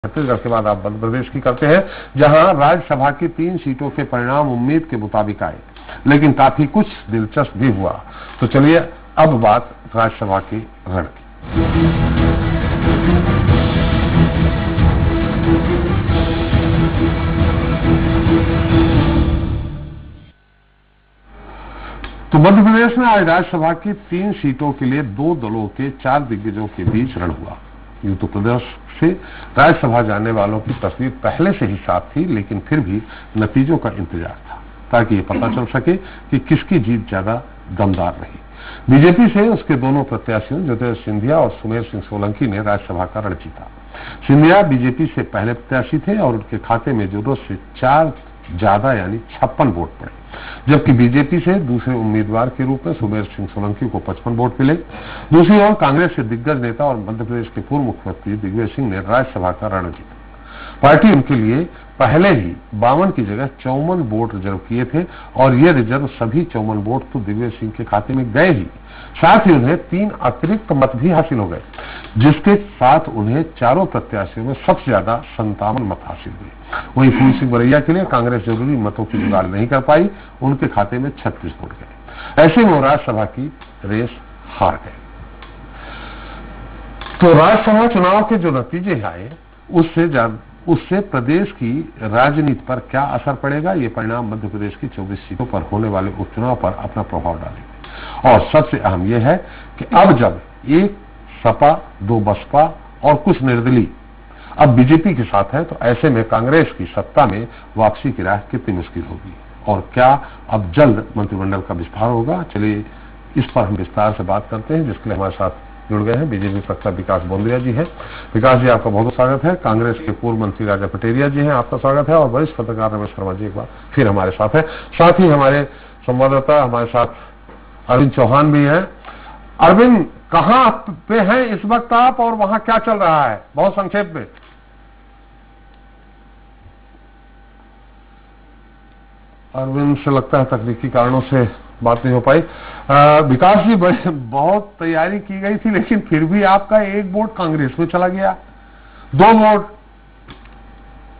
छत्तीसगढ़ के बाद आप मध्य प्रदेश की करते हैं, जहां राज्यसभा की 3 सीटों के परिणाम उम्मीद के मुताबिक आए, लेकिन काफी कुछ दिलचस्प भी हुआ। तो चलिए अब बात राज्यसभा की रण की। तो मध्य प्रदेश में आज राज्यसभा की 3 सीटों के लिए 2 दलों के 4 दिग्गजों के बीच रण हुआ। यूं तो प्रदेश से राज्यसभा जाने वालों की तस्वीर पहले से ही साफ थी, लेकिन फिर भी नतीजों का इंतजार था ताकि ये पता चल सके कि किसकी जीत ज्यादा दमदार रही। बीजेपी से उसके दोनों प्रत्याशियों ज्योतिरादित्य सिंधिया और सुमेर सिंह सोलंकी ने राज्यसभा का रण जीता। सिंधिया बीजेपी से पहले प्रत्याशी थे और उनके खाते में जरूरत से 4 ज्यादा यानी 56 वोट पड़े, जबकि बीजेपी से दूसरे उम्मीदवार के रूप में सुमेर सिंह सोलंकी को 55 वोट मिले। दूसरी ओर कांग्रेस के दिग्गज नेता और मध्य प्रदेश के पूर्व मुख्यमंत्री दिग्विजय सिंह ने राज्यसभा का रण जीता। पार्टी उनके लिए पहले ही 52 की जगह 54 वोट रिजर्व किए थे और ये रिजर्व सभी 54 वोट तो दिग्विजय सिंह के खाते में गए ही, साथ ही उन्हें 3 अतिरिक्त मत भी हासिल हो गए, जिसके साथ उन्हें चारों प्रत्याशियों में सबसे ज्यादा 57 मत हासिल हुए। वहीं फूल सिंह बरैया के लिए कांग्रेस जरूरी मतों की जुगाड़ नहीं कर पाई, उनके खाते में 36 वोट गए। ऐसे में राज्यसभा की रेस हार गए। तो राज्यसभा चुनाव के जो नतीजे आए उससे प्रदेश की राजनीति पर क्या असर पड़ेगा, ये परिणाम मध्य प्रदेश की 24 सीटों पर होने वाले उपचुनाव पर अपना प्रभाव डालेंगे। और सबसे अहम यह है कि अब जब 1 सपा 2 बसपा और कुछ निर्दलीय अब बीजेपी के साथ है, तो ऐसे में कांग्रेस की सत्ता में वापसी की राह कितनी मुश्किल होगी और क्या अब जल्द मंत्रिमंडल का विस्तार होगा। चलिए इस पर हम विस्तार से बात करते हैं, जिसके लिए हमारे साथ जुड़ गए हैं बीजेपी प्रवक्ता विकास बोंदिया जी हैं। विकास जी, आपका बहुत बहुत स्वागत है। कांग्रेस के पूर्व मंत्री राजा पटेरिया जी हैं, आपका स्वागत है। और वरिष्ठ पत्रकार रमेश शर्मा जी एक बार फिर हमारे साथ है। साथ ही हमारे संवाददाता हमारे साथ अरविंद चौहान भी हैं। अरविंद, कहां पे हैं इस वक्त आप और वहां क्या चल रहा है, बहुत संक्षेप में? अरविंद से लगता है तकनीकी कारणों से बात नहीं हो पाई। विकास जी, बहुत तैयारी की गई थी, लेकिन फिर भी आपका 1 वोट कांग्रेस में चला गया, 2 वोट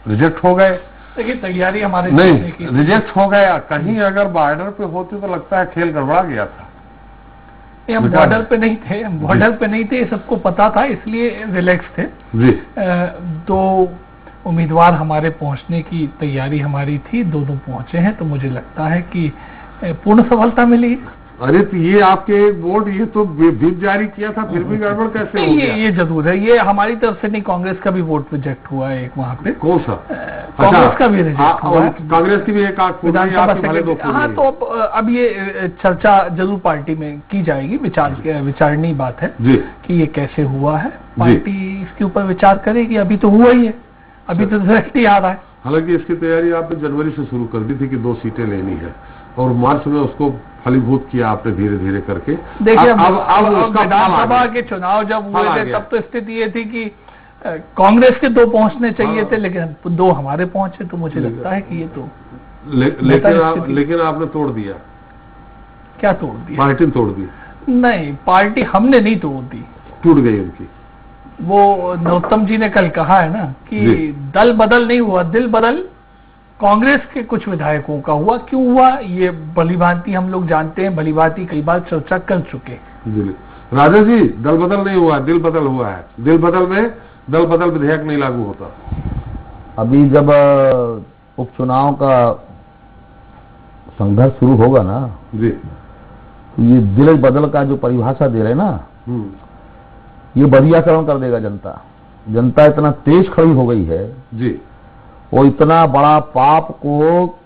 रिजेक्ट हो गए। देखिए, तैयारी हमारे नहीं रिजेक्ट हो गया। कहीं अगर बॉर्डर पे होते तो लगता है खेल गड़बड़ा गया था। हम बॉर्डर पे नहीं थे, सबको पता था, इसलिए रिलैक्स थे जी। 2 उम्मीदवार हमारे पहुंचने की तैयारी हमारी थी, दोनों पहुंचे हैं, तो मुझे लगता है कि पूर्ण सफलता मिली। अरे तो ये आपके 1 वोट, ये तो व्हिप जारी किया था, फिर भी गड़बड़ कैसे हो गया? ये जरूर है, ये हमारी तरफ से नहीं, कांग्रेस का भी वोट रिजेक्ट हुआ है एक वहाँ पे। कौन सा? कांग्रेस का भी रिजेक्ट हुआ है, कांग्रेस की भी एक विधानसभा से। हाँ, तो अब ये चर्चा जरूर पार्टी में की जाएगी, विचारणीय बात है कि ये कैसे हुआ है। पार्टी इसके ऊपर विचार करेगी, अभी तो हुआ ही है, अभी तो रिजल्ट ही आ रहा है। हालांकि इसकी तैयारी आपने जनवरी से शुरू कर दी थी कि 2 सीटें लेनी है, और मार्च में उसको फलीभूत किया आपने धीरे धीरे करके। देखिए, अब विधानसभा के चुनाव जब हुए थे तब तो स्थिति ये थी कि कांग्रेस के 2 पहुंचने चाहिए थे, लेकिन 2 हमारे पहुंचे, तो मुझे लगता है कि ये तो लेकिन आपने तोड़ दिया। क्या तोड़ दिया? पार्टी तोड़ दी? नहीं, पार्टी हमने नहीं तोड़ दी, टूट गई उनकी। वो नरोत्तम जी ने कल कहा है ना कि दल बदल नहीं हुआ, दिल बदल कांग्रेस के कुछ विधायकों का हुआ। क्यों हुआ ये भलीभांति हम लोग जानते हैं, भलीभांति कई बार चर्चा कर चुके। राजा जी, दल बदल नहीं हुआ, दिल बदल हुआ है। दिल बदल में दल बदल विधेयक नहीं लागू होता। अभी जब उपचुनाव का संघर्ष शुरू होगा ना जी, तो ये दिल बदल का जो परिभाषा दे रहे ना, ये बधियाकरण कर देगा जनता इतना तेज खड़ी हो गई है जी, वो इतना बड़ा पाप को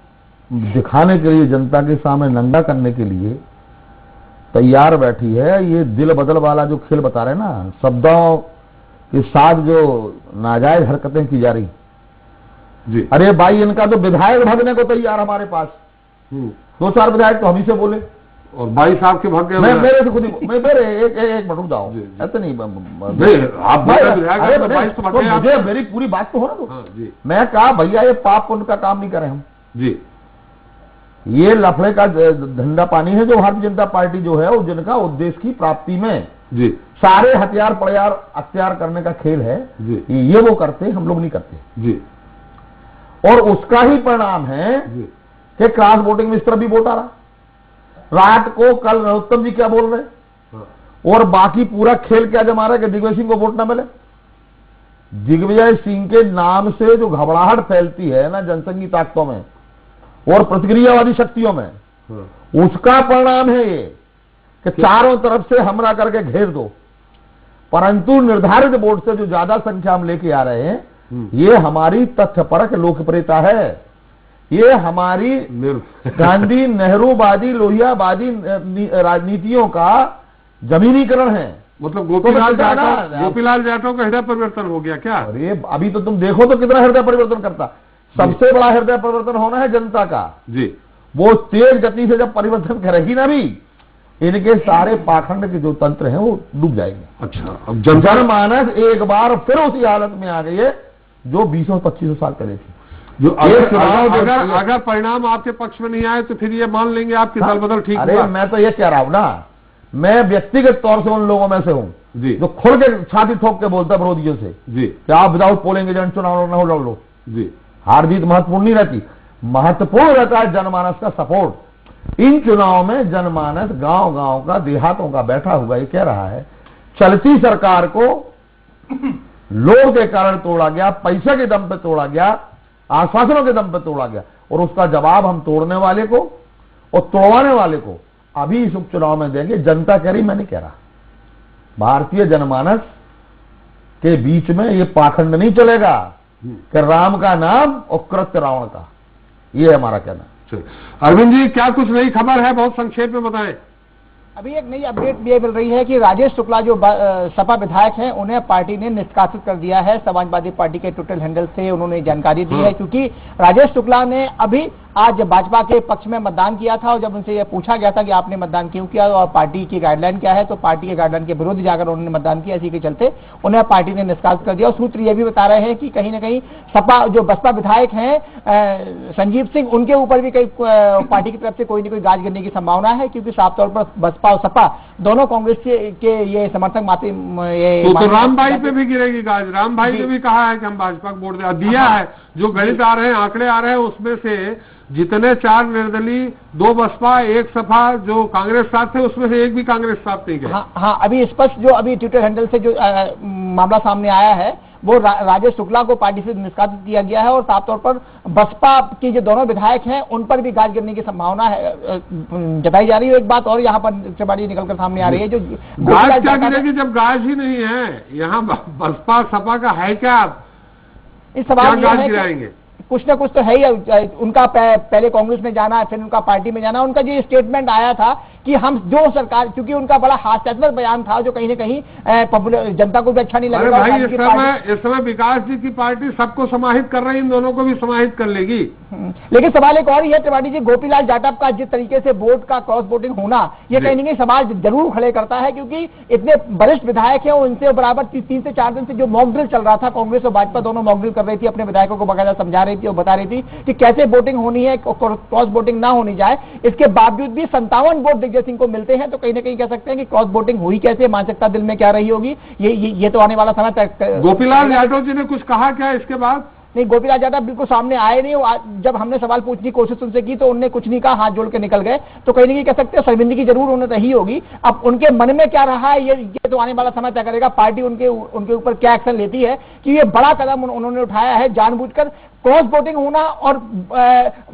दिखाने के लिए, जनता के सामने नंगा करने के लिए तैयार बैठी है। ये दिल बदल वाला जो खेल बता रहे ना, शब्दों के साथ जो नाजायज हरकतें की जा रही जी। अरे भाई, इनका तो विधायक भागने को तैयार हमारे पास, 2-4 विधायक तो हम ही से बोले, और 22 साहब के भाग गए। मेरे से खुद ही मेरे एक मिनट रुक जाओ, ऐसे नहीं आप मुझे मेरी पूरी बात तो हो ना। तो मैं कहा भैया, ये पाप पुण्य का काम नहीं करें हम जी, ये लफड़े का धंधा पानी है जो भारतीय जनता पार्टी जो है, जिनका उद्देश्य की प्राप्ति में जी सारे हथियार पड़ियार अख्तियार करने का खेल है ये वो करते, हम लोग नहीं करते जी। और उसका ही परिणाम है कि क्रॉस वोटिंग में इस तरफ भी वोट आ रहा। रात को कल नरोत्तम जी क्या बोल रहे और बाकी पूरा खेल क्या जमा रहा है कि दिग्विजय सिंह को वोट ना मिले। दिग्विजय सिंह के नाम से जो घबराहट फैलती है ना जनसंघी ताकतों में और प्रतिक्रियावादी शक्तियों में, उसका परिणाम है ये कि चारों तरफ से हमला करके घेर दो। परंतु निर्धारित वोट से जो ज्यादा संख्या हम लेके आ रहे हैं, ये हमारी तथ्यपरक लोकप्रियता है, ये हमारी गांधी नेहरूवादी लोहियावादी राजनीतियों का जमीनीकरण है। मतलब गोपीलाल जाटव का हृदय परिवर्तन हो गया क्या? अरे अभी तो तुम देखो तो कितना हृदय परिवर्तन करता। सबसे बड़ा हृदय परिवर्तन होना है जनता का जी। वो तेज गति से जब परिवर्तन करेगी ना भी, इनके सारे पाखंड के जो तंत्र हैं वो डूब जाएंगे। अच्छा, अब जनमानस एक बार फिर उसी हालत में आ गई है जो 20-25 साल पहले थी। जो अगर परिणाम आपके पक्ष में नहीं आए तो फिर ये मान लेंगे आपकी दल बदल ठीक हुआ। अरे मैं तो ये कह रहा हूं ना, मैं व्यक्तिगत तौर से उन लोगों में से हूं जो खुल के छाती ठोक के बोलता विरोधियों से जी कि आप विदाउट पोलिंग एजेंट चुनाव न लड़ लो जी। हार जीत महत्वपूर्ण नहीं रहती, महत्वपूर्ण रहता है जनमानस का सपोर्ट। इन चुनाव में जनमानस गांव गांव का, देहातों का बैठा हुआ ये कह रहा है चलती सरकार को लोभ के कारण तोड़ा गया, पैसे के दम पे तोड़ा गया, आश्वासनों के दम पे तोड़ा गया, और उसका जवाब हम तोड़ने वाले को और तोड़वाने वाले को अभी इस उपचुनाव में देंगे। जनता कह रही, मैं नहीं कह रहा। भारतीय जनमानस के बीच में ये पाखंड नहीं चलेगा कि राम का नाम और कृत्य रावण का। ये है हमारा कहना। अरविंद जी, क्या कुछ नई खबर है? बहुत संक्षेप में बताएं। अभी एक नई अपडेट ये मिल रही है कि राजेश शुक्ला जो सपा विधायक हैं उन्हें पार्टी ने निष्कासित कर दिया है। समाजवादी पार्टी के ट्विटर हैंडल से उन्होंने जानकारी दी है, क्योंकि राजेश शुक्ला ने अभी आज भाजपा के पक्ष में मतदान किया था और जब उनसे यह पूछा गया था कि आपने मतदान क्यों किया और पार्टी की गाइडलाइन क्या है, तो पार्टी के गाइडलाइन के विरुद्ध जाकर उन्होंने मतदान किया। इसी के चलते उन्हें पार्टी ने निष्कासित कर दिया। और सूत्र यह भी बता रहे हैं कि कहीं ना कहीं सपा जो बसपा विधायक हैं संजीव सिंह, उनके ऊपर भी कई पार्टी की तरफ से कोई न कोई गाज गिरने की संभावना है, क्योंकि साफ तौर पर बसपा और सपा दोनों कांग्रेस के ये समर्थक माते तो राम भाई पे भी गिरेगी गाज। राम भाई ने भी कहा है कि हम भाजपा को वोट दिया है। जो गणित आ रहे हैं, आंकड़े आ रहे हैं, उसमें से जितने 4 निर्दलीय, 2 बसपा, 1 सपा जो कांग्रेस साथ थे, उसमें से एक भी कांग्रेस साथ नहीं गए। हाँ, अभी स्पष्ट जो अभी ट्विटर हैंडल से जो मामला सामने आया है वो राजेश शुक्ला को पार्टी से निष्कासित किया गया है और साफ तौर पर बसपा की जो दोनों विधायक हैं उन पर भी गाज गिरने की संभावना है जताई जा रही है। एक बात और यहाँ पर चबाड़ी निकलकर सामने आ रही है, जो गाज क्या गिरेगी जब गाज ही नहीं है? यहाँ बसपा सपा का है क्या? इस सवाल गाज गिराएंगे? कुछ ना कुछ तो है ही। उनका पहले कांग्रेस में जाना, फिर उनका पार्टी में जाना। उनका जो स्टेटमेंट आया था कि हम जो सरकार, क्योंकि उनका बड़ा हास्यास्पद बयान था जो कहीं ना कहीं जनता को भी अच्छा नहीं लगेगा। भाई इस समय विकास जी की पार्टी सबको समाहित कर रही है, इन दोनों को भी समाहित कर लेगी। लेकिन सवाल एक और ही है त्रिपाठी जी, गोपीलाल जाटव का जिस तरीके से वोट का क्रॉस वोटिंग होना, ये कहीं ना कहीं सवाल जरूर खड़े करता है, क्योंकि इतने वरिष्ठ विधायक हैं, उनसे बराबर 3 से 4 दिन से जो मॉक ड्रिल चल रहा था, कांग्रेस और भाजपा दोनों मॉक ड्रिल कर रही थी, अपने विधायकों को बकायदा समझा रही थी और बता रही थी कि कैसे वोटिंग होनी है, क्रॉस वोटिंग ना होनी जाए। इसके बावजूद भी 57 वोट दिग्विजय सिंह को मिलते हैं, तो कहीं ना कहीं कह सकते हैं कि क्रॉस वोटिंग हुई कैसे, मानसिकता दिल में क्या रही होगी, ये तो आने वाला समय तक। गोपीलाल यादव जी ने कुछ कहा क्या इसके बाद? नहीं, गोपीलाल यादव बिल्कुल सामने आए नहीं। जब हमने सवाल पूछने की कोशिश उनसे की तो उन्होंने कुछ नहीं कहा, हाथ जोड़ के निकल गए। तो कहीं ना कहीं कह सकते हैं शर्मिंदगी जरूर उन्हें रही होगी। अब उनके मन में क्या रहा है ये तो आने वाला समय तय करेगा। पार्टी उनके ऊपर क्या एक्शन लेती है, कि ये बड़ा कदम उन्होंने उठाया है जानबूझकर। क्रॉस वोटिंग होना और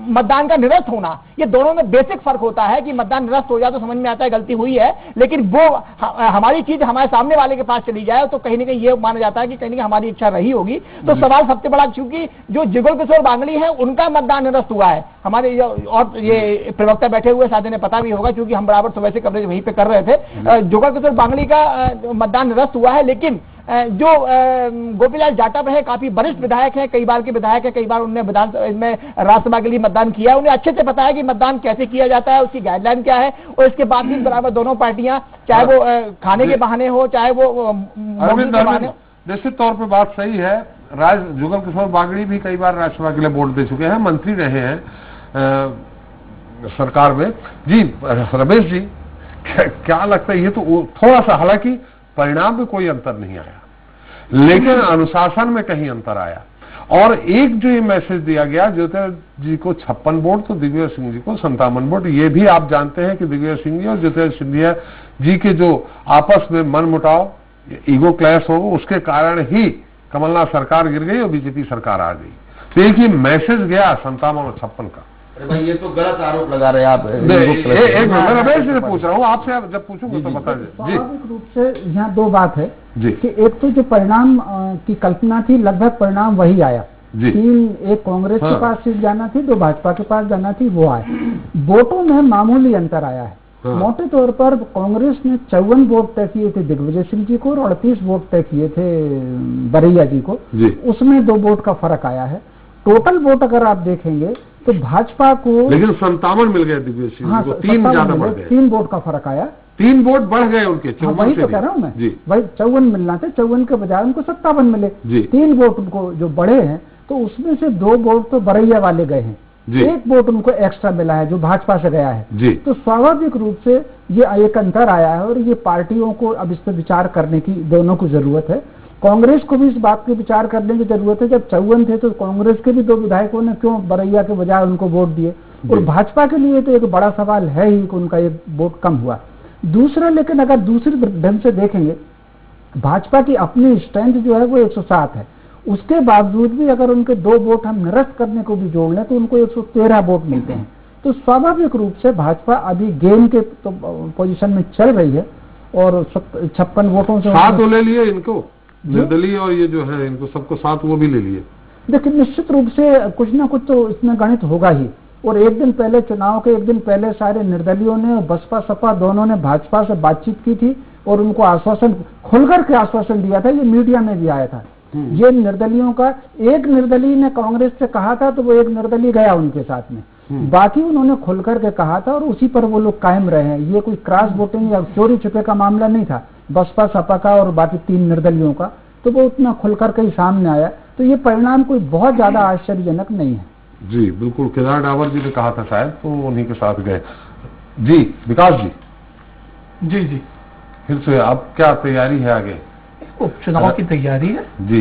मतदान का निरस्त होना, ये दोनों में बेसिक फर्क होता है कि मतदान निरस्त हो जाए तो समझ में आता है गलती हुई है, लेकिन वो हमारी चीज हमारे सामने वाले के पास चली जाए तो कहीं ना कहीं ये माना जाता है कि कहीं ना कहीं हमारी इच्छा रही होगी। तो सवाल सबसे बड़ा, क्योंकि जो जुगल किशोर बांगड़ी है उनका मतदान निरस्त हुआ है। हमारे और ये प्रवक्ता बैठे हुए साथी ने पता भी होगा, क्योंकि हम बराबर सुबह से कवरेज वहीं पे कर रहे थे। जुगल किशोर बांगड़ी का मतदान निरस्त हुआ है, लेकिन जो गोपीलाल जाटव है काफी वरिष्ठ विधायक है, कई बार के विधायक है, कई बार उन्होंने विधानसभा में राज्यसभा के लिए मतदान किया, उन्हें अच्छे से पता है कि मतदान कैसे किया जाता है, उसकी गाइडलाइन क्या है। और इसके बाद भी बराबर दोनों पार्टियां, चाहे वो खाने के बहाने हो, चाहे वो निश्चित तौर पर बात सही है। जुगल किशोर बांगड़ी भी कई बार राज्यसभा के लिए वोट दे चुके हैं, मंत्री रहे हैं सरकार में। जी रमेश जी, क्या लगता है? ये तो थोड़ा सा, हालांकि परिणाम में कोई अंतर नहीं आया, लेकिन अनुशासन में कहीं अंतर आया। और एक जो ये मैसेज दिया गया, ज्योतिरादित्य जी को 56 वोट तो दिग्विजय सिंह जी को 57 वोट, ये भी आप जानते हैं कि दिग्विजय सिंह जी और ज्योतिरादित्य सिंधिया जी के जो आपस में मनमुटाव, ईगो क्लैश हो, उसके कारण ही कमलनाथ सरकार गिर गई और बीजेपी सरकार आ गई। तो एक ही मैसेज गया 57 और 56 का। भाई ये तो गलत आरोप लगा रहे हैं आप। एक मैं रमेश से पूछ रहा हूँ, आपसे आप जब पूछूंगा तो बता दीजिए। स्वाभाविक रूप से यहाँ दो बात है जी कि एक तो जो परिणाम की कल्पना थी, लगभग परिणाम वही आया। जी। 3 एक कांग्रेस हाँ। के पास सीट जाना थी, 2 भाजपा के पास जाना थी, वो आए। वोटों में मामूली अंतर आया है। हाँ। मोटे तौर पर कांग्रेस ने 54 वोट तय किए थे दिग्विजय सिंह जी को और 38 वोट तय किए थे बरैया जी को। जी। उसमें 2 वोट का फर्क आया है। टोटल वोट अगर आप देखेंगे तो भाजपा को, लेकिन 57 मिल गए दिग्विजय सिंह हाँ, जी को, 3 ज्यादा बढ़ गए, 3 वोट का फर्क आया। 3 वोट बढ़ गए उनके। हाँ, वही तो कह रहा हूँ मैं। जी। भाई 54 मिलना थे, 54 के बजाय उनको 57 मिले। जी। 3 वोट उनको जो बढ़े हैं, तो उसमें से 2 वोट तो बरैया वाले गए हैं, जी। 1 वोट उनको एक्स्ट्रा मिला है जो भाजपा से गया है। जी। तो स्वाभाविक रूप से ये एक अंतर आया है और ये पार्टियों को अब इस पर विचार करने की दोनों को जरूरत है। कांग्रेस को भी इस बात पे विचार करने की जरूरत है। जब 54 थे तो कांग्रेस के भी 2 विधायकों ने क्यों बरैया के बजाय उनको वोट दिए, और भाजपा के लिए तो एक बड़ा सवाल है ही कि उनका 1 वोट कम हुआ। दूसरा, लेकिन अगर दूसरी ढंग से देखेंगे, भाजपा की अपनी स्ट्रेंथ जो है वो 107 है। उसके बावजूद भी अगर उनके 2 वोट हम निरस्त करने को भी जोड़ लें तो उनको 113 वोट मिलते हैं। तो स्वाभाविक रूप से भाजपा अभी गेम के तो पोजीशन में चल रही है और 56 वोटों से 7 ले लिए इनको, निर्दलीय और ये जो है इनको सबको 7 वो भी ले लिए। देखिए, निश्चित रूप से कुछ ना कुछ तो इसमें गणित होगा ही। और एक दिन पहले, चुनाव के एक दिन पहले, सारे निर्दलियों ने, बसपा सपा दोनों ने भाजपा से बातचीत की थी और उनको आश्वासन, खुलकर के आश्वासन दिया था। ये मीडिया में भी आया था। ये निर्दलियों का, एक निर्दलीय ने कांग्रेस से कहा था तो वो एक निर्दलीय गया उनके साथ में, बाकी उन्होंने खुलकर के कहा था और उसी पर वो लोग कायम रहे हैं। ये कोई क्रॉस वोटिंग या चोरी छुपे का मामला नहीं था बसपा सपा का और बाकी 3 निर्दलियों का, तो वो उतना खुलकर के ही सामने आया। तो ये परिणाम कोई बहुत ज्यादा आश्चर्यजनक नहीं है। जी बिल्कुल, केदार डावर जी ने कहा था शायद, तो उन्हीं के साथ गए। जी विकास जी। जी जी, फिर से अब क्या तैयारी है आगे? उपचुनाव की तैयारी है जी।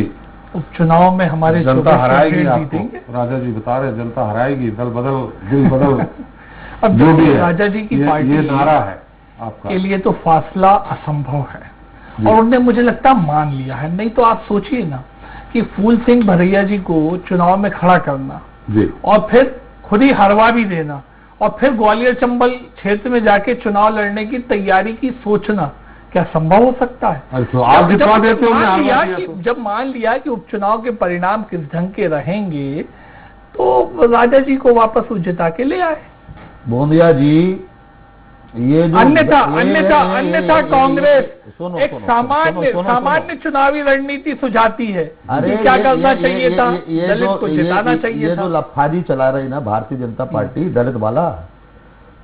उपचुनाव में हमारे जनता हराएगी आपको, जीतेंगे। राजा जी बता रहे जनता हराएगी, दल बदल दिल बदल अब जो भी है, राजा जी की पार्टी ये नारा है आपका के लिए तो फासला असंभव है और उन्होंने मुझे लगता है मान लिया है। नहीं तो आप सोचिए ना कि फूल सिंह भरैया जी को चुनाव में खड़ा करना जी, और फिर खुद ही हरवा भी देना और फिर ग्वालियर चंबल क्षेत्र में जाके चुनाव लड़ने की तैयारी की सोचना क्या संभव हो सकता है? तो आप जितना देते हो, जब मान लिया कि उपचुनाव के परिणाम किस ढंग के रहेंगे तो राजा जी को वापस वो जिता के ले आए। बोंदिया जी, ये जो अन्यथा कांग्रेस एक सामान्य चुनावी रणनीति सुझाती है कि क्या करना चाहिए था, दलित को जिताना चाहिए था। ये जो लफाजी चला रही ना भारतीय जनता पार्टी दलित वाला,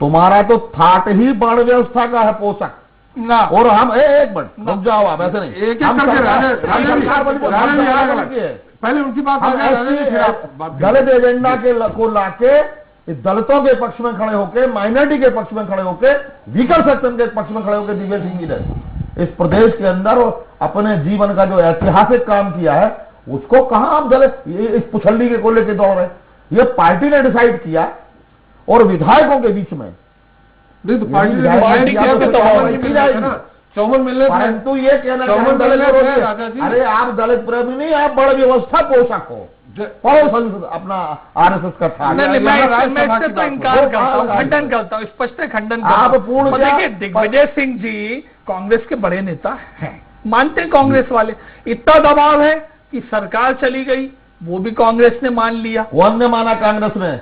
तुम्हारा तो थाट ही वर्ण व्यवस्था का है पोषक ना। और हम एक मिनट रुक जाओ, आप ऐसे नहीं, एक पहले उनकी बात, दलित एजेंडा को लाके दलितों के पक्ष में खड़े होके, माइनॉरिटी के पक्ष में खड़े होके, वीकर सेक्शन के पक्ष में खड़े होकर दिग्विजय सिंह जी ने इस प्रदेश के अंदर अपने जीवन का जो ऐतिहासिक काम किया है, उसको कहां आप दलित इस पुछल्ली के कोले के दौड़ रहे? ये पार्टी ने डिसाइड किया और विधायकों के बीच में, नहीं तो पार्टी चौमन मिलने, परंतु ये कहना दलित, अरे आप दलित प्रेमी नहीं, आप बड़ व्यवस्था पोषक हो, अपना आरएसएस का था। मैं इससे तो इनकार करता हूँ, खंडन करता हूँ, स्पष्ट खंडन करता हूँ। आप पूर्ण देखिए, दिग्विजय सिंह जी कांग्रेस के बड़े नेता हैं, मानते हैं कांग्रेस वाले। इतना दबाव है कि सरकार चली गई, वो भी कांग्रेस ने मान लिया। कौन ने माना? कांग्रेस ने।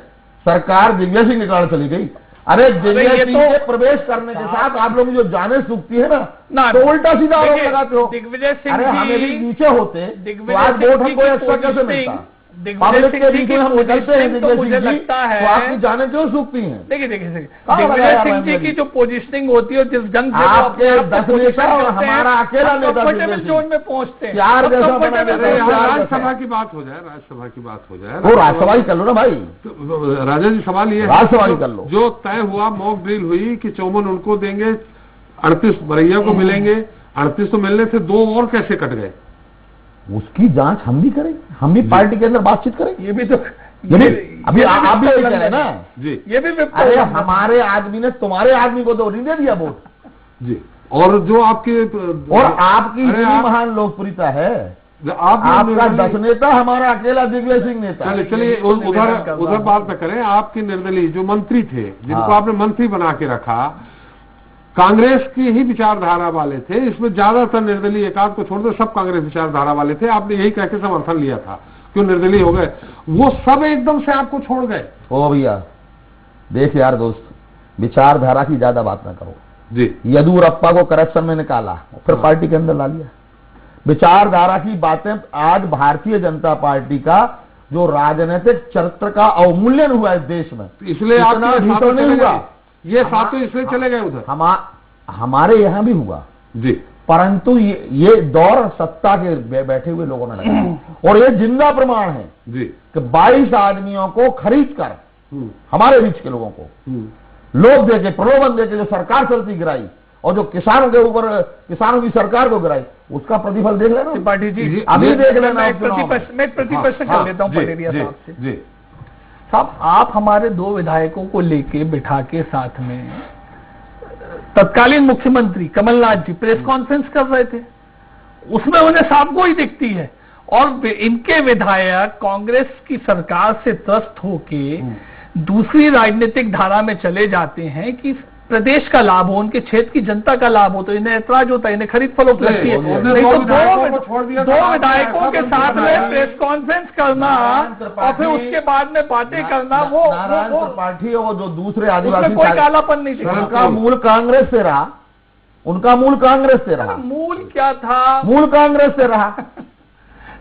सरकार दिग्विजय सिंह के कारण चली गई। अरे दिग्विजय सिंह के प्रवेश करने के साथ आप लोग जो जाने सूखती है ना, तो उल्टा सीधा आरोप लगाते हो। दिग्विजय सिंह, अरे हमें भी नीचे होते तो आज वोट हमको एक्स्ट्रा कैसे मिलता? दिग्विजय सिंह जी की निकलते हैं तो मुझे लगता है तो आपकी जाने क्यों सूखती हैं? देखिए दिग्विजय सिंह जी की जो पोजीशनिंग होती है, जिस ढंग से आपके 10 नेता और हमारा अकेला नेता कंफर्टेबल जोन में पहुंचते हैं। राज्यसभा की बात हो जाए, राज्यसभा की बात हो जाए, वो राज्यसभा ही कर लो ना भाई। राजा जी सवाल ये राज्यसभा ही कर लो। जो तय हुआ, मॉक ड्रिल हुई कि चौमन उनको देंगे, 38 बरैया को मिलेंगे 38 तो मिलने थे, 2 और कैसे कट गए? उसकी जांच हम भी करेंगे, हम भी पार्टी के अंदर बातचीत करेंगे। ये भी तो अभी आप भी कह रहे ना जी, ये भी अरे हमारे आदमी ने तुम्हारे आदमी को तो नहीं दे दिया वोट जी। और जो आपके और आपकी इतनी महान लोकप्रियता है, आपका 10 नेता, हमारा अकेला दिग्विजय सिंह नेता। चलिए उधर बात न करें। आपके निर्दलीय जो मंत्री थे, जिनको आपने मंत्री बना के रखा, कांग्रेस की ही विचारधारा वाले थे। इसमें ज्यादातर निर्दलीय, एक आध को छोड़ दो, सब कांग्रेस विचारधारा वाले थे। आपने यही कह के समर्थन लिया था, क्यों निर्दलीय हो गए? वो सब एकदम से आपको छोड़ गए। ओ भैया देख यार दोस्त, विचारधारा की ज्यादा बात ना करो जी। येदियुरप्पा को करप्शन में निकाला, फिर पार्टी के अंदर ला लिया। विचारधारा की बातें, आज भारतीय जनता पार्टी का जो राजनीतिक चरित्र का अवमूल्यन हुआ है इस देश में, इसलिए इतना भी तो नहीं हुआ। ये सातों इसलिए चले गए उधर। हमारे यहां भी हुआ जी, परंतु ये दौर सत्ता के बैठे हुए लोगों ने लगाया। और ये जिंदा प्रमाण है जी कि 22 आदमियों को खरीद कर हमारे बीच के लोगों को लोग देके, प्रलोभन देके जो सरकार चलती गिराई, और जो किसानों के ऊपर, किसानों की सरकार को गिराई, उसका प्रतिफल देख लेना त्रिपाठी जी। अभी देख लेना। मैं प्रतिप्रश्न कर लेता हूं पटेरिया साहब से। जी साहब, आप हमारे 2 विधायकों को लेके बिठा के साथ में तत्कालीन मुख्यमंत्री कमलनाथ जी प्रेस कॉन्फ्रेंस कर रहे थे, उसमें उन्हें साफ गोई दिखती है। और इनके विधायक कांग्रेस की सरकार से त्रस्त होके दूसरी राजनीतिक धारा में चले जाते हैं कि प्रदेश का लाभ हो, उनके क्षेत्र की जनता का लाभ हो, तो इन्हें ऐतराज होता है, इन्हें खरीद फरोख्त लगती है। नहीं तो दो विधायकों के साथ में प्रेस कॉन्फ्रेंस करना और फिर उसके बाद में बातें करना, वो पार्टी, वो जो दूसरे आदिवासी, कोई कालापन नहीं दिखा। उनका मूल कांग्रेस से रहा, उनका मूल कांग्रेस से रहा। मूल क्या था? मूल कांग्रेस से रहा।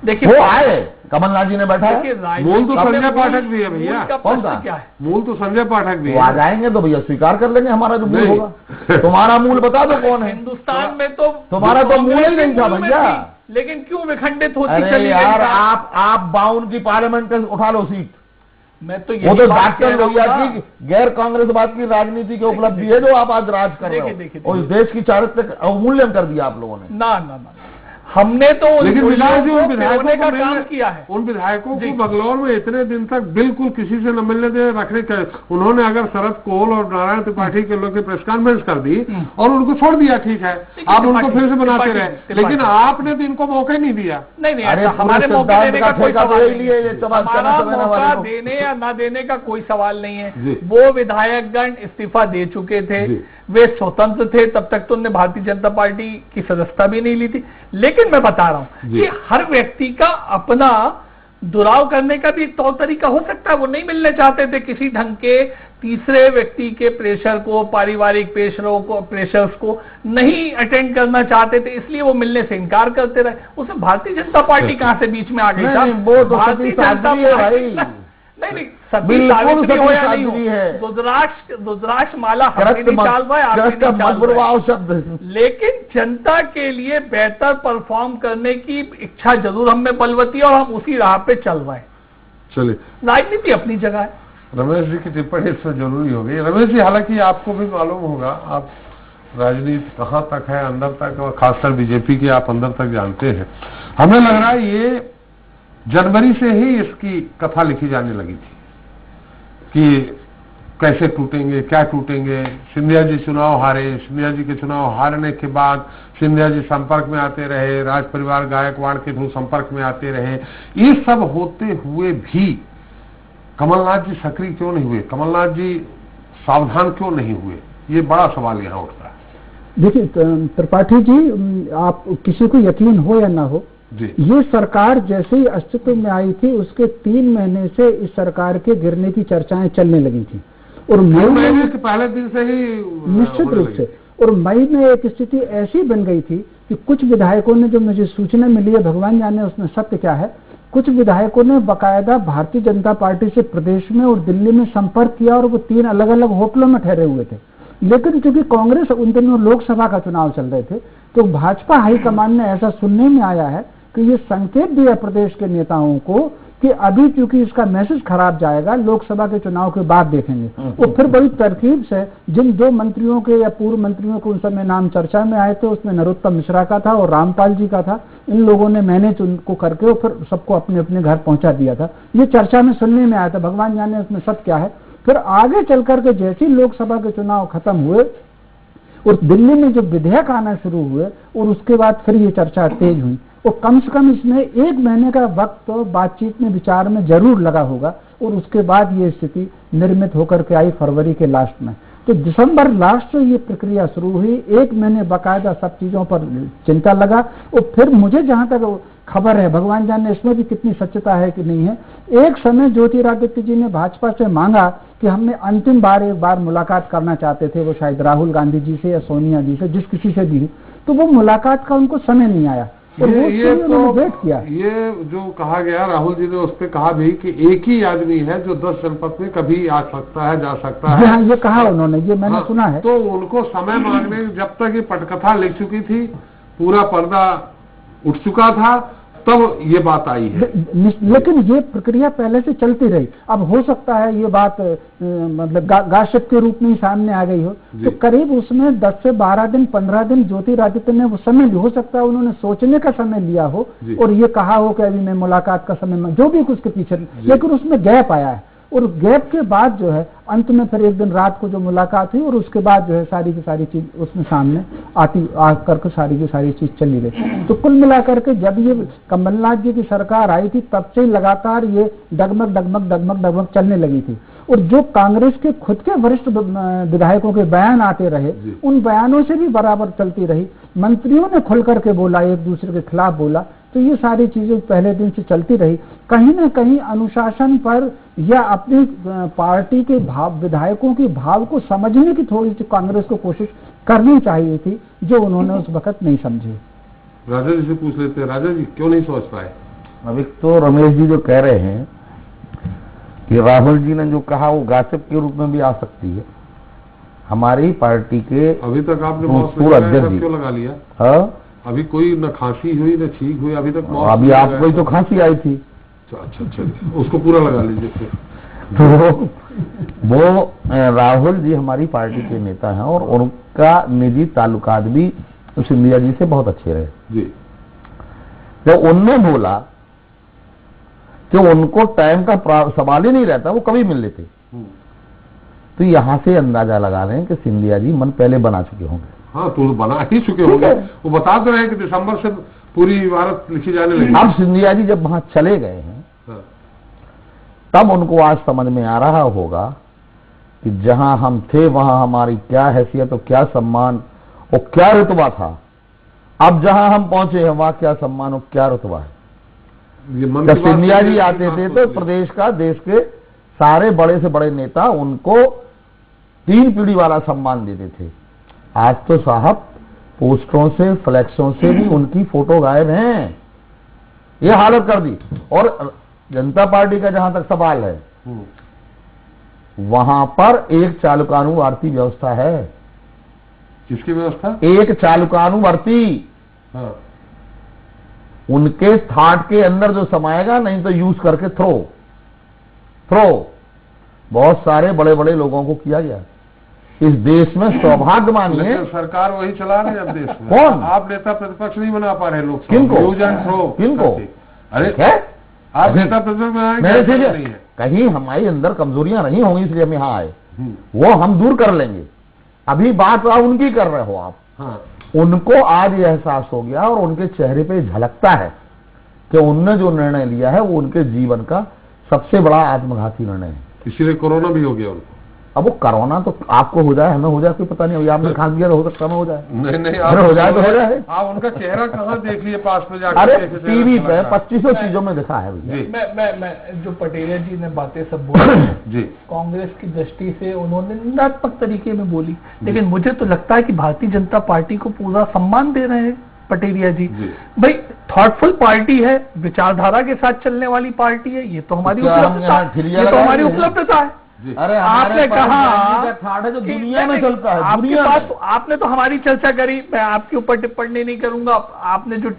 देखिए, वो आए, कमलनाथ जी ने बैठा है। मूल तो संजय पाठक भी है भैया। कौन सा? क्या है? मूल तो संजय पाठक भी है। आ जाएंगे तो भैया स्वीकार कर लेंगे हमारा जो मूल होगा। तुम्हारा मूल बता दो कौन है? हिंदुस्तान में तो तुम्हारा तो मूल ही नहीं था भैया। लेकिन क्यों विखंडित होती चली? अरे यार, आप 52 की पार्लियामेंट उठा लो सीट। मैं तो वो तो डॉक्टर लोहिया की गैर कांग्रेसवाद की राजनीति की उपलब्धि है जो आप आज राज कर रहे हो, और इस देश की चारित्रिक अवमूल्यन कर दिया आप लोगों ने। ना हमने तो लेकिन विधायक जी उन विधायकों का काम किया है। उन विधायकों को बंगलौर में इतने दिन तक बिल्कुल किसी से न मिलने दे रखने का, उन्होंने अगर शरद कोल और नारायण त्रिपाठी के लोग प्रेस कॉन्फ्रेंस कर दी और उनको छोड़ दिया, ठीक है, आप उनको फिर से बनाते रहे, लेकिन आपने तो इनको मौका ही नहीं दिया। नहीं, हमारे मौका देने का कोई सवाल नहीं है। मौका देने या न देने का कोई सवाल नहीं है। वो विधायकगण इस्तीफा दे चुके थे, वे स्वतंत्र थे, तब तक तो उन्होंने भारतीय जनता पार्टी की सदस्यता भी नहीं ली थी। लेकिन मैं बता रहा हूं कि हर व्यक्ति का अपना दुराव करने का भी तौर तरीका हो सकता है। वो नहीं मिलने चाहते थे किसी ढंग के तीसरे व्यक्ति के प्रेशर को, पारिवारिक प्रेशर्स को नहीं अटेंड करना चाहते थे, इसलिए वो मिलने से इनकार करते रहे। उसमें भारतीय जनता पार्टी कहां से बीच में आ गई? वो तो भारतीय जनता पार्टी नहीं, सभी सावित्री हो या नहीं हो, रुद्राक्ष माला हमने नहीं चाल रहा है, शब्द। लेकिन जनता के लिए बेहतर परफॉर्म करने की इच्छा जरूर हम में बलवती है और हम उसी राह पे चल रहे हैं। चलिए, राजनीति अपनी जगह है। रमेश जी की टिप्पणी इसमें जरूरी हो गई। रमेश जी, हालांकि आपको भी मालूम होगा, आप राजनीति कहां तक है, अंदर तक, और खासकर बीजेपी की आप अंदर तक जानते हैं। हमें लग रहा है ये जनवरी से ही इसकी कथा लिखी जाने लगी थी कि कैसे टूटेंगे, क्या टूटेंगे। सिंधिया जी चुनाव हारे, सिंधिया जी के चुनाव हारने के बाद सिंधिया जी संपर्क में आते रहे, राज परिवार गायकवाड़ के थ्रू संपर्क में आते रहे। ये सब होते हुए भी कमलनाथ जी सक्रिय क्यों नहीं हुए, कमलनाथ जी सावधान क्यों नहीं हुए? ये बड़ा सवाल यहाँ उठता है। देखिए त्रिपाठी जी, आप किसी को यकीन हो या ना हो, ये सरकार जैसे ही अस्तित्व में आई थी उसके 3 महीने से इस सरकार के गिरने की चर्चाएं चलने लगी थी, और मई में के पहले दिन से ही निश्चित रूप से, और मई में एक स्थिति ऐसी बन गई थी कि कुछ विधायकों ने, जो मुझे सूचना मिली है, भगवान जाने उसमें सत्य क्या है, कुछ विधायकों ने बाकायदा भारतीय जनता पार्टी से प्रदेश में और दिल्ली में संपर्क किया, और वो 3 अलग अलग होटलों में ठहरे हुए थे। लेकिन क्योंकि कांग्रेस उन दिनों लोकसभा का चुनाव चल रहे थे, तो भाजपा हाईकमान ने ऐसा सुनने में आया है कि ये संकेत दिया प्रदेश के नेताओं को कि अभी चूंकि इसका मैसेज खराब जाएगा, लोकसभा के चुनाव के बाद देखेंगे। वो फिर बड़ी तरकीब से जिन 2 मंत्रियों के या पूर्व मंत्रियों के उन समय नाम चर्चा में आए थे, उसमें नरोत्तम मिश्रा का था और रामपाल जी का था। इन लोगों ने मैनेज उनको करके और फिर सबको अपने अपने घर पहुंचा दिया था। ये चर्चा में सुनने में आया था, भगवान जाने उसमें सत्य क्या है। फिर आगे चल करके जैसे ही लोकसभा के चुनाव खत्म हुए और दिल्ली में जो विधेयक आना शुरू हुए और उसके बाद फिर ये चर्चा तेज हुई, और कम से कम इसमें 1 महीने का वक्त तो बातचीत में, विचार में जरूर लगा होगा, और उसके बाद ये स्थिति निर्मित होकर के आई फरवरी के लास्ट में। तो दिसंबर लास्ट से ये प्रक्रिया शुरू हुई, 1 महीने बाकायदा सब चीजों पर चिंता लगा। और फिर मुझे जहां तक खबर है, भगवान जाने इसमें भी कितनी सच्चता है कि नहीं है, एक समय ज्योतिरादित्य जी ने भाजपा से मांगा कि हमने अंतिम बार एक बार मुलाकात करना चाहते थे, वो शायद राहुल गांधी जी से या सोनिया जी से, जिस किसी से भी, तो वो मुलाकात का उनको समय नहीं आया। ये तो वेट किया। ये जो कहा गया, राहुल जी ने उस पर कहा भी कि एक ही आदमी है जो 10 जनपद में कभी आ सकता है, जा सकता है। हाँ, ये कहा उन्होंने, ये मैंने सुना है। तो उनको समय मांगने, जब तक ये पटकथा लिख चुकी थी, पूरा पर्दा उठ चुका था, तब ये बात आई है। लेकिन ये प्रक्रिया पहले से चलती रही। अब हो सकता है ये बात मतलब गासिप के रूप में ही सामने आ गई हो, तो करीब उसमें 10 से 12 दिन 15 दिन ज्योतिरादित्य ने वो समय भी, हो सकता है उन्होंने सोचने का समय लिया हो और ये कहा हो कि अभी मैं मुलाकात का समय, जो भी कुछ के पीछे, लेकिन उसमें गैप आया है। और गैप के बाद जो है अंत में फिर एक दिन रात को जो मुलाकात हुई, और उसके बाद जो है सारी की सारी चीज उसमें सामने आकर के सारी की सारी चीज चली रही। तो कुल मिलाकर के जब ये कमलनाथ जी की सरकार आई थी, तब से लगातार ये डगमग डगमग डगमग डगमग चलने लगी थी। और जो कांग्रेस के खुद के वरिष्ठ विधायकों के बयान आते रहे, उन बयानों से भी बराबर चलती रही। मंत्रियों ने खुल करके बोला, एक दूसरे के खिलाफ बोला, तो ये सारी चीजें पहले दिन से चलती रही। कहीं ना कहीं अनुशासन पर या अपनी पार्टी के भाव, विधायकों के भाव को समझने की थोड़ी सी कांग्रेस को कोशिश करनी चाहिए थी, जो उन्होंने उस वक्त नहीं समझी। राजा जी से पूछ लेते हैं, राजा जी क्यों नहीं सोच पाए? अभी तो रमेश जी जो कह रहे हैं कि राहुल जी ने जो कहा वो गासिप के रूप में भी आ सकती है। हमारी पार्टी के अभी तक आपने अध्यक्ष क्यों लगा लिया? हाँ, अभी कोई न खांसी हुई न छींक हुई, अभी तक अभी आपको ही तो खांसी आई थी। अच्छा, उसको पूरा लगा लीजिए फिर। तो वो राहुल जी हमारी पार्टी के नेता हैं और उनका निजी ताल्लुकात भी सिंधिया जी से बहुत अच्छे रहे जी। जब उनने बोला कि उनको टाइम का सवाल ही नहीं रहता, वो कभी मिल लेते, तो यहां से अंदाजा लगा रहे हैं कि सिंधिया जी मन पहले बना चुके होंगे। हाँ, तो बना ही चुके होंगे। वो बता तो रहे कि दिसंबर से पूरी इबारत लिखी जाने लगी। अब सिंधिया जी जब वहां चले गए हैं, तब उनको आज समझ में आ रहा होगा कि जहां हम थे वहां हमारी क्या हैसियत और क्या सम्मान और क्या रुतबा था। अब जहां हम पहुंचे हैं वहां क्या सम्मान और क्या रुतबा है। जब सिंधिया जी आते थे तो प्रदेश का, देश के सारे बड़े से बड़े नेता उनको 3 पीढ़ी वाला सम्मान देते थे। आज तो साहब पोस्टरों से, फ्लैक्सों से भी उनकी फोटो गायब हैं। ये हालत कर दी। और जनता पार्टी का जहां तक सवाल है, वहां पर एक चालुकानुवर्ती व्यवस्था है। किसकी व्यवस्था? एक चालुकानुवर्ती। हाँ। उनके थाट के अंदर जो समाएगा, नहीं तो यूज करके थ्रो। बहुत सारे बड़े बड़े लोगों को किया गया इस देश में। सौभाग्य मानिए सरकार वही चला रहे अब देश में। कौन? आप नेता प्रतिपक्ष नहीं बना पा रहे लोग। किनको? Use and throw. किनको? अरे है? आप नेता प्रतिपक्ष बनाएंगे, कहीं हमारे अंदर कमजोरियां नहीं होंगी इसलिए हम यहाँ आए, वो हम दूर कर लेंगे। अभी बात उनकी कर रहे हो आप। हाँ। उनको आज ये एहसास हो गया और उनके चेहरे पे झलकता है कि उनने जो निर्णय लिया है वो उनके जीवन का सबसे बड़ा आत्मघाती निर्णय है। इसीलिए कोरोना भी हो गया उनको। अब वो कोरोना तो आपको हो जाए, हमें हो जाए, कोई पता नहीं। आपने खांस दिया तो हो सकता है हो जाए। नहीं, हो जाए तो हो जाए। आप उनका चेहरा कहाँ देख लिए पास में जाकर? अरे टीवी पे 2500 चीजों में दिखा है भैया। मैं जो पटेरिया जी ने बातें सब बोली जी, कांग्रेस की दृष्टि से उन्होंने निंदात्मक तरीके में बोली, लेकिन मुझे तो लगता है कि भारतीय जनता पार्टी को पूरा सम्मान दे रहे हैं पटेरिया जी। भाई थॉटफुल पार्टी है, विचारधारा के साथ चलने वाली पार्टी है, ये तो हमारी उपलब्धता है। अरे आपने कहा ठाड़ है जो दुनिया में चलता है। आपके पास आपने तो हमारी चर्चा करी, मैं आपके ऊपर टिप्पणी नहीं करूंगा। आपने जो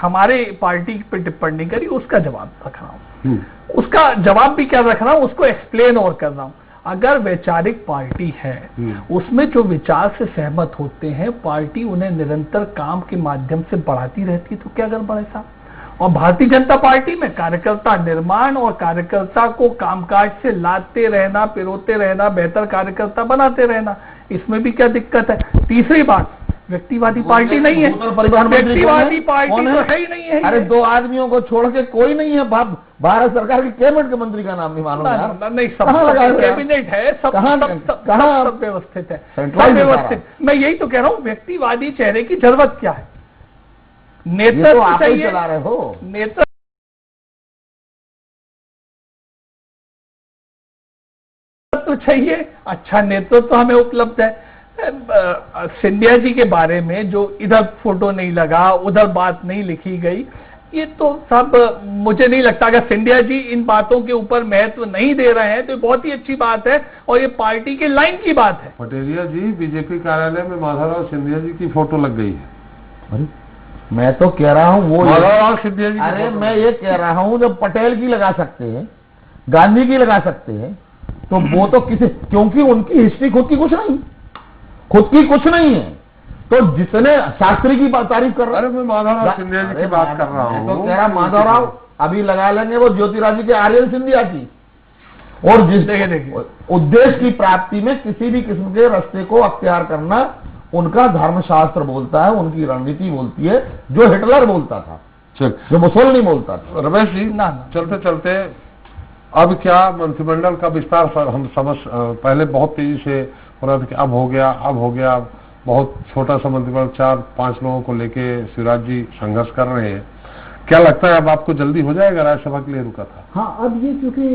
हमारे पार्टी पे टिप्पणी करी उसका जवाब रख रहा हूँ। उसका जवाब भी क्या रख रहा हूं, उसको एक्सप्लेन और कर रहा हूं। अगर वैचारिक पार्टी है, उसमें जो विचार से सहमत होते हैं, पार्टी उन्हें निरंतर काम के माध्यम से बढ़ाती रहती है, तो क्या गड़बड़ है साहब? और भारतीय जनता पार्टी में कार्यकर्ता निर्माण और कार्यकर्ता को कामकाज से लाते रहना, पिरोते रहना, बेहतर कार्यकर्ता बनाते रहना, इसमें भी क्या दिक्कत है? तीसरी बात, व्यक्तिवादी पार्टी नहीं है, व्यक्तिवादी पार्टी तो है ही नहीं है। अरे 2 आदमियों को छोड़ के कोई नहीं है, भारत सरकार की कैबिनेट के मंत्री का नाम नहीं मालूम यार। नहीं, सब कैबिनेट है, सब व्यवस्थित है, सब व्यवस्थित। मैं यही तो कह रहा हूँ, व्यक्तिवादी चेहरे की जरूरत क्या है? नेतृत्व आप ही चाहिए, चला रहे हो। नेतृत्व चाहिए, अच्छा नेतृत्व हमें उपलब्ध है। सिंधिया जी के बारे में जो इधर फोटो नहीं लगा, उधर बात नहीं लिखी गई, ये तो सब मुझे नहीं लगता। अगर सिंधिया जी इन बातों के ऊपर महत्व नहीं दे रहे हैं तो बहुत ही अच्छी बात है, और ये पार्टी के लाइन की बात है। पटेलिया जी, बीजेपी कार्यालय में माधवराव सिंधिया जी की फोटो लग गई है। अरे मैं तो कह रहा हूँ वो माधवराव सिंधिया जी, अरे मैं ये कह रहा हूँ, जब पटेल की लगा सकते हैं, गांधी की लगा सकते हैं, तो वो तो किसी, क्योंकि उनकी हिस्ट्री खुद की कुछ नहीं है, तो जितने शास्त्री की तारीफ कर रहे हैं। अरे मैं माधवराव सिंधिया जी की बात कर रहा हूँ। तो कह रहा माधवराव अभी लगा लेंगे वो ज्योतिरादित्य के आर्यन सिंधिया की, और जिस उद्देश्य की प्राप्ति में किसी भी किस्म के रास्ते को अख्तियार करना उनका धर्मशास्त्र बोलता है, उनकी रणनीति बोलती है, जो हिटलर बोलता था, जो मुसोलिनी बोलता था। रमेश जी, चलते चलते अब क्या मंत्रिमंडल का विस्तार हम पहले बहुत तेजी से हो रहा था कि अब हो गया, बहुत छोटा सा मंत्रिमंडल 4-5 लोगों को लेके शिवराज जी संघर्ष कर रहे हैं। क्या लगता है अब आपको जल्दी हो जाएगा? राज्यसभा के लिए रुका था। हाँ, अब ये क्योंकि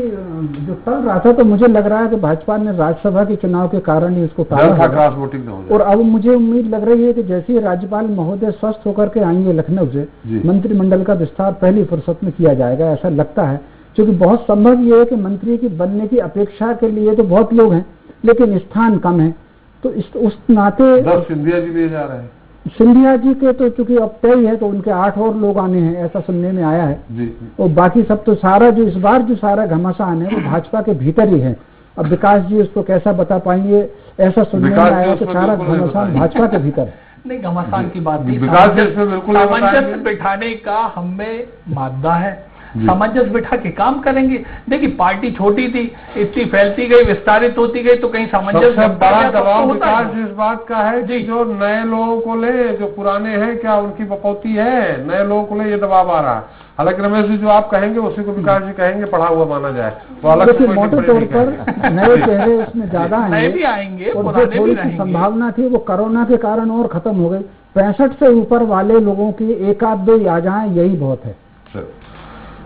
जो चल रहा था, तो मुझे लग रहा है कि भाजपा ने राज्यसभा के चुनाव के कारण ही इसको टाला, क्रॉस वोटिंग न हो जाए। और अब मुझे उम्मीद लग रही है कि जैसे ही राज्यपाल महोदय स्वस्थ होकर के आएंगे लखनऊ से, मंत्रिमंडल का विस्तार पहली फुर्सत में किया जाएगा, ऐसा लगता है। क्योंकि बहुत संभव ये है कि मंत्री की बनने की अपेक्षा के लिए तो बहुत लोग हैं, लेकिन स्थान कम है, तो उस नाते 10 सिंधिया जी लिए जा रहे हैं। सिंधिया जी के तो चूंकि अब तय है, तो उनके 8 और लोग आने हैं, ऐसा सुनने में आया है जी। और बाकी सब तो सारा जो इस बार जो सारा घमासान है वो भाजपा के भीतर ही है। अब विकास जी उसको कैसा बता पाएंगे, ऐसा सुनने में आया तो सारा घमासान भाजपा के भीतर है। नहीं, घमासान की बात नहीं, विकास जी इसमें बिल्कुल सामंजस्य बिठाने का हमें मादा है, सामंजस्य बिठा के काम करेंगे। देखिए, पार्टी छोटी थी, इतनी फैलती गई, विस्तारित होती गई, तो कहीं सामंजस्य बड़ा दबाव विकास जी इस बात का है जी, जो नए लोगों को ले, जो पुराने हैं क्या उनकी बकौती है, नए लोगों को ले ये दबाव आ रहा है। हालांकि रमेश जी जो आप कहेंगे उसी को विकास जी कहेंगे, पढ़ा हुआ माना जाए तो अलग से मोटे तौर पर नए चेहरे उसमें ज्यादा आएंगे, और जो थोड़ी सी संभावना थी वो कोरोना के कारण और खत्म हो गई। 65 से ऊपर वाले लोगों की 1-2 आ जाए, यही बहुत है।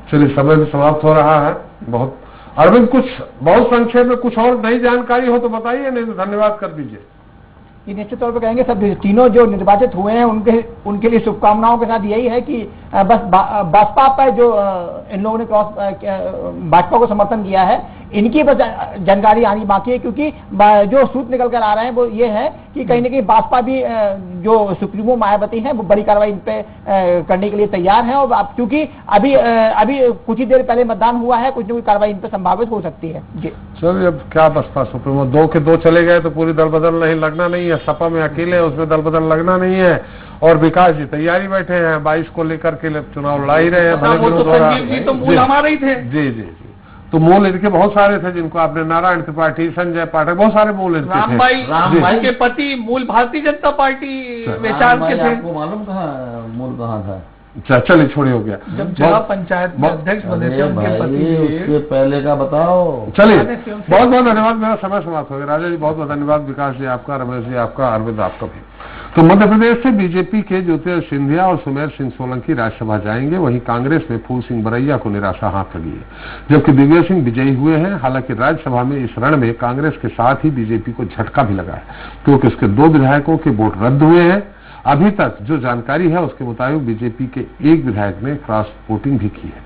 चलिए, समय भी समाप्त हो रहा है। बहुत अरविंद, कुछ बहुत संक्षेप में कुछ और नई जानकारी हो तो बताइए, नहीं तो धन्यवाद कर दीजिए। ये निश्चित तौर पर कहेंगे, सब तीनों जो निर्वाचित हुए हैं उनके लिए शुभकामनाओं के साथ यही है कि बस भाजपा पर जो इन लोगों ने भाजपा को समर्थन किया है, इनकी बस जानकारी आनी बाकी है। क्योंकि जो सूत्र निकल कर आ रहे हैं वो ये है कि कहीं ना कहीं भाजपा भी जो सुप्रीमो मायावती हैं वो बड़ी कार्रवाई इन पे करने के लिए तैयार है। और क्योंकि अभी कुछ ही देर पहले मतदान हुआ है, कुछ न कुछ कार्रवाई इन पे संभावित हो सकती है जी। चलिए, अब क्या बसपा सुप्रीमो 2 के 2 चले गए तो पूरी दल बदल नहीं लगना नहीं है, सपा में अकेले उसमें दल बदल लगना नहीं है। और विकास जी तैयारी बैठे हैं, 22 को लेकर के चुनाव लड़ा ही रहे हैं। तो मूल हमारे ही थे। जी जी जी, तो मूल इनके बहुत सारे थे जिनको आपने, नारायण त्रिपाठी, संजय पाठक, बहुत सारे मूल इनके थे। रामबाई के पति मूल भारतीय जनता पार्टी विचार के थे। आपको मालूम मूल कहाँ था? चलिए, छोड़िए, हो गया। जब जिला पंचायत में अध्यक्ष बने थे उनके पति, उसके पहले का बताओ। चलिए, बहुत बहुत धन्यवाद, मेरा समय समाप्त हो गया। राजा जी बहुत बहुत धन्यवाद, विकास जी आपका, रमेश जी आपका, अरविंद आपका भी। तो मध्य प्रदेश से बीजेपी के ज्योतिरादित्य सिंधिया और सुमेर सिंह सोलंकी राज्यसभा जाएंगे, वहीं कांग्रेस में फूल सिंह बरैया को निराशा हाथ लगी है, जबकि दिग्विजय सिंह विजयी हुए हैं। हालांकि राज्यसभा में इस रण में कांग्रेस के साथ ही बीजेपी को झटका भी लगा है, क्योंकि उसके 2 विधायकों के वोट रद्द हुए हैं। अभी तक जो जानकारी है उसके मुताबिक बीजेपी के एक विधायक ने क्रॉस वोटिंग भी की है।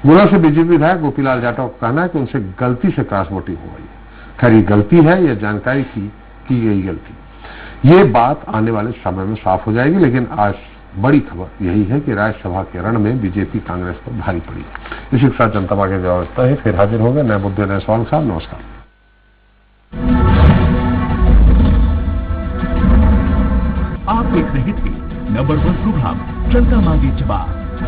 गुना से बीजेपी विधायक गोपीलाल जाटव का कहना है कि उनसे गलती से क्रॉस वोटिंग हो गई है। खैर, ये गलती है या जानकारी की गई गलती, ये बात आने वाले समय में साफ हो जाएगी। लेकिन आज बड़ी खबर यही है कि राज्यसभा के रण में बीजेपी कांग्रेस पर भारी पड़ी है। इसी के साथ जनता पार्टी की व्यवस्था है, फिर हाजिर होंगे नए मुद्दे नए सवाल के साथ। नमस्कार। आप देख रहे थे नंबर 1 प्रोग्राम जनता मांगे जवाब।